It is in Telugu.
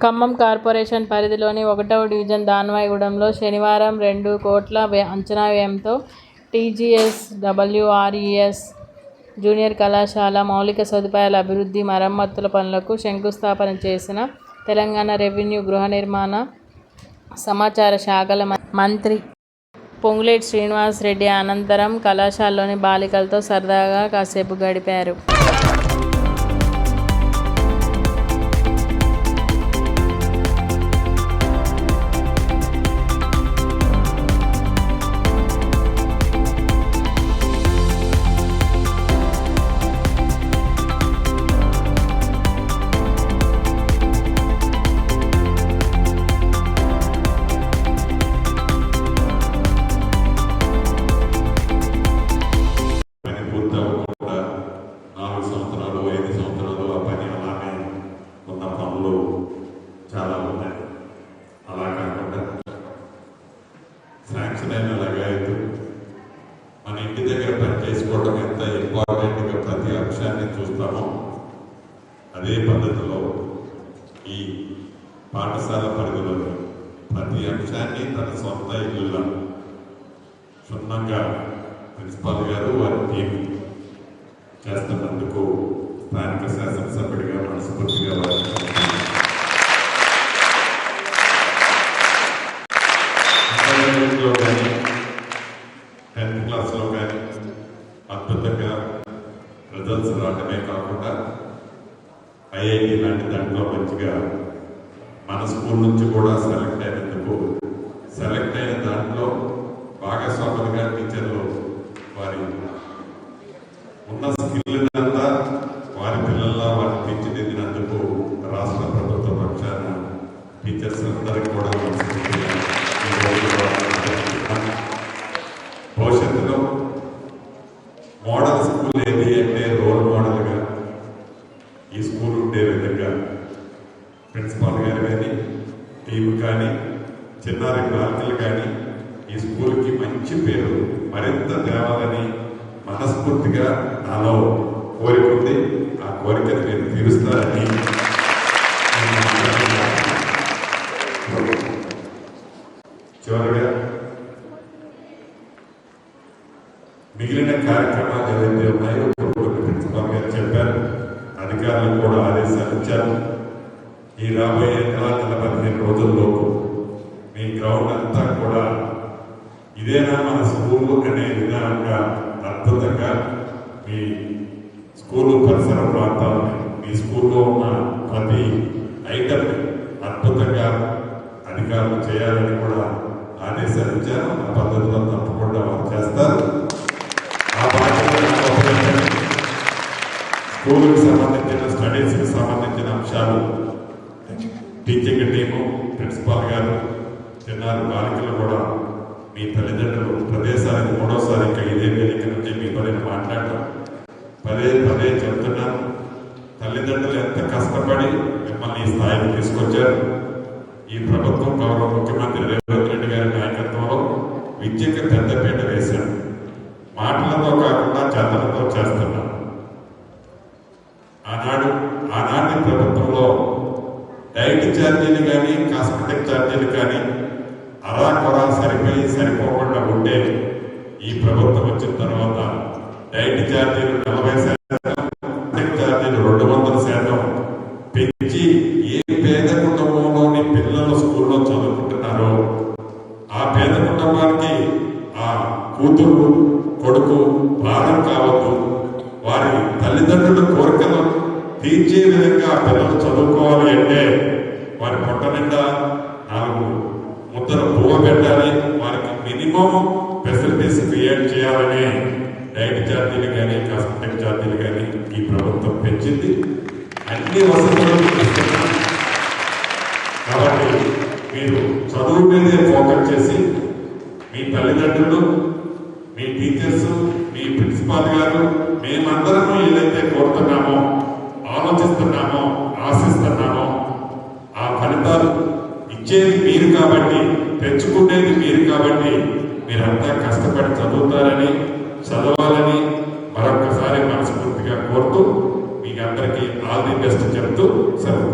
ఖమ్మం కార్పొరేషన్ పరిధిలోని 1వ డివిజన్ దానవాయిగూడెంలో శనివారం 2 కోట్ల అంచనా వ్యయంతో టీజీఎస్డబ్ల్యూఆర్ఈఎస్ జూనియర్ కళాశాల మౌలిక సదుపాయాల అభివృద్ధి, మరమ్మతుల పనులకు శంకుస్థాపన చేసిన తెలంగాణ రెవెన్యూ, గృహ నిర్మాణ, సమాచార శాఖల మంత్రి పొంగులేటి శ్రీనివాస్ రెడ్డి అనంతరం కళాశాలలోని బాలికలతో సరదాగా కాసేపు గడిపారు. చాలా ఉన్నాయి. అలా కాకుండా శాంక్షన్ అయిన లగాయతు మన ఇంటి దగ్గర పని చేసుకోవడం ఎంత ఇంపార్టెంట్గా ప్రతి అంశాన్ని చూస్తామో అదే పద్ధతిలో ఈ పాఠశాల పరిధిలో ప్రతి అంశాన్ని తన సొంత ఇల్లులో క్షుణ్ణంగా ప్రిన్సిపాల్ గారు వారి టీం చేస్తున్నందుకు స్థానిక శాసనసభ్యుడిగా మనస్ఫూర్తిగా లో కానీ 10th క్లాస్లో కానీ అద్భుతంగా రిజల్ట్స్ రావడమే కాకుండా ఐఐటి లాంటి దాంట్లో మంచిగా మన స్కూల్ నుంచి కూడా సెలెక్ట్ అయినందుకు సెలెక్ట్ అయిన దాంట్లో భాగస్వాములుగా టీచర్లు వారి ఉన్న స్కిల్ అంతా వారి పిల్లల్లో వారిని తీర్చిదిద్దినందుకు రాష్ట్ర ప్రభుత్వ పక్షాన టీచర్స్ అందరికీ కూడా భవిష్యత్తులో మోడల్ స్కూల్ ఏది అంటే రోల్ మోడల్గా ఈ స్కూల్ ఉండే విధంగా ప్రిన్సిపాల్ గారు కానీ టీం కానీ చిన్నారి బాలికలు కానీ ఈ స్కూల్కి మంచి పేరు మరింత తేవాలని మనస్ఫూర్తిగా నాలో కోరిక ఉంది. ఆ కోరికను మీరు తీరుస్తారని చివరిగా మిగిలిన కార్యక్రమాలు ఏవైతే ఉన్నాయో ప్రిన్సిపాల్ గారు చెప్పారు, అధికారులకు కూడా ఆదేశాలు ఇచ్చారు. ఈ రాబోయే నెల 15 రోజుల్లోపు మీ గ్రౌండ్ అంతా కూడా ఇదేనా మన స్కూల్ అనే విధానంగా అద్భుతంగా మీ స్కూలు పరిసర ప్రాంతాలని మీ స్కూల్లో ఉన్న ప్రతి ఐటమ్ అద్భుతంగా అధికారులు చేయాలని కూడా ఆదేశాలు ఇచ్చారు. ఆ పద్ధతిలో తప్పకుండా వారు చేస్తారు. ఆ బాధ్యత స్కూల్కి సంబంధించిన స్టడీస్కి సంబంధించిన అంశాలు టీచింగ్ టీము, ప్రిన్సిపాల్ గారు, చిన్నారు బాలికలు కూడా మీ తల్లిదండ్రులు ప్రదేశానికి 3వసారి ఇంకా ఇదే వేదిక నుంచి మీతో నేను మాట్లాడటం పదే చెప్తున్నాను. తల్లిదండ్రులు ఎంత కష్టపడి మిమ్మల్ని ఈ స్థాయికి తీసుకొచ్చారు. ఈ ప్రభుత్వం గౌరవ ముఖ్యమంత్రి రేవంత్ రెడ్డి గారి నాయకత్వంలో విద్యకి పెద్దపీట వేశారు. మాటలతో కాకుండా చేతలతో చేస్తున్నారు. ఆనాటి ప్రభుత్వంలో డైట్ ఛార్జీలు కానీ కాస్మెటిక్ ఛార్జీలు కానీ అరాకొరా సరిపోకుండా ఉండేవి. ఈ ప్రభుత్వం వచ్చిన తర్వాత డైట్ ఛార్జీలు 40%, ఛార్జీలు 200% పెంచి ఏ పేద కుటుంబంలోని పిల్లలు స్కూల్లో చదువుకుంటున్నారో ఆ పేద కుటుంబానికి ఆ కూతురు కొడుకు భారం కావద్దు, వారి తల్లిదండ్రుల కోరికలు తీర్చే విధంగా పిల్లలు చదువుకోవాలి అంటే వారి పొట్ట నిండా 4 ముద్దలు పువ్వు పెట్టాలి, వారికి మినిమం ఫెసిలిటీస్ క్రియేట్ చేయాలని డైట్ ఛార్జీలు కానీ కాస్మెటిక్ ఛార్జీలు కానీ ఈ ప్రభుత్వం పెంచింది. అన్ని వసతులు కాబట్టి మీరు చదువు మీదే ఫోకస్ చేసి మీ తల్లిదండ్రులు, మీ టీచర్స్, మీ ప్రిన్సిపాల్ గారు, మేమందరము ఏదైతే కోరుతున్నామో, ఆలోచిస్తున్నామో, ఆశిస్తున్నామో ఆ ఫలితాలు ఇచ్చేది మీరు కాబట్టి, తెచ్చుకునేది మీరు కాబట్టి మీరంతా కష్టపడి చదవాలని మరొకసారి మనస్ఫూర్తిగా కోరుతూ మీకు అందరికీ ఆల్ ది బెస్ట్ చెప్తూ సెలవు.